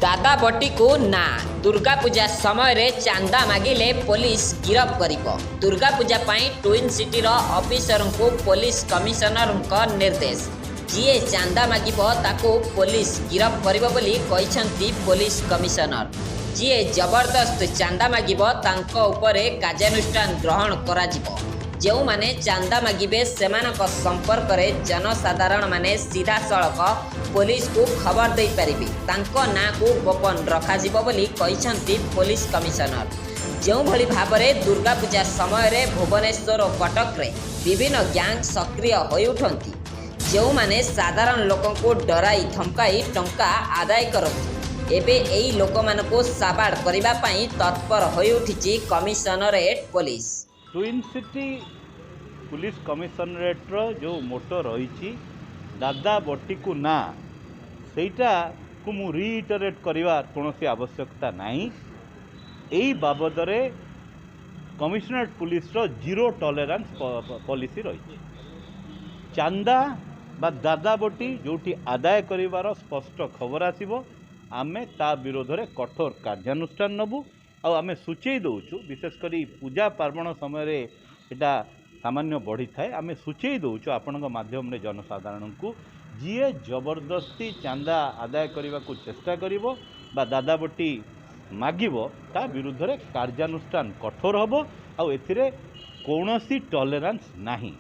दादा बटी को ना दुर्गा पूजा समय रे चांदा मागिले पुलिस गिरफ करिबो। दुर्गा पूजा पाई ट्विन सिटी रो ऑफिसर को पुलिस कमिश्नर को निर्देश। जीए चांदा मागिबो ताको पुलिस गिरफ करिबो बोली कहिसंती पुलिस कमिश्नर। जीए जबरदस्त चांदा मागिबो तांको उपरे कार्यानुष्ठान ग्रहण कराजिबो। जो माने चांदा मागिबे सेमानक संपर्क रे जनसाधारण माने सीधा सड़क पुलिस को खबर दे पारिबे। तांको ना को गोपन रखा जिवो बोली कहिसंती पुलिस कमिश्नर। जो भली भाबरे दुर्गा पूजा समय रे भुवनेश्वर और कटक रे विभिन्न गैंग सक्रिय होई उठंती, जो माने साधारण लोकों को डराई धमकाई टंका आदाय करती। एबे एई लोक मानको साबाड़ करिबा पई तत्पर होई उठिची commissionerate police. Twin city police commissionerate जो मोटो रही दादा बटी को ना सेटा को मु रिइटरेट करवा कौन आवश्यकता नहीं। यही बाबद commissionerate police zero tolerance policy रही। चांदा बा दादा बटी जोटी आदाय करिवार स्पष्ट खबर आसीबो आमे ता विरोध में कठोर कार्यानुष्ठान नबू। आमे सूचई दौचु विशेषकर पूजा पार्वण समय एटा सामान्य बढ़ी थाए। आमे सूचई दौचु आपण माध्यम जनसाधारण को जीए जबरदस्ती चांदा आदाय करने को चेष्टा करिवो बा दादा बटी मागिबो ता विरुद्ध में कार्यानुष्ठान कठोर होबो। आ एथिरे कौनसी टॉलरेंस नहीं।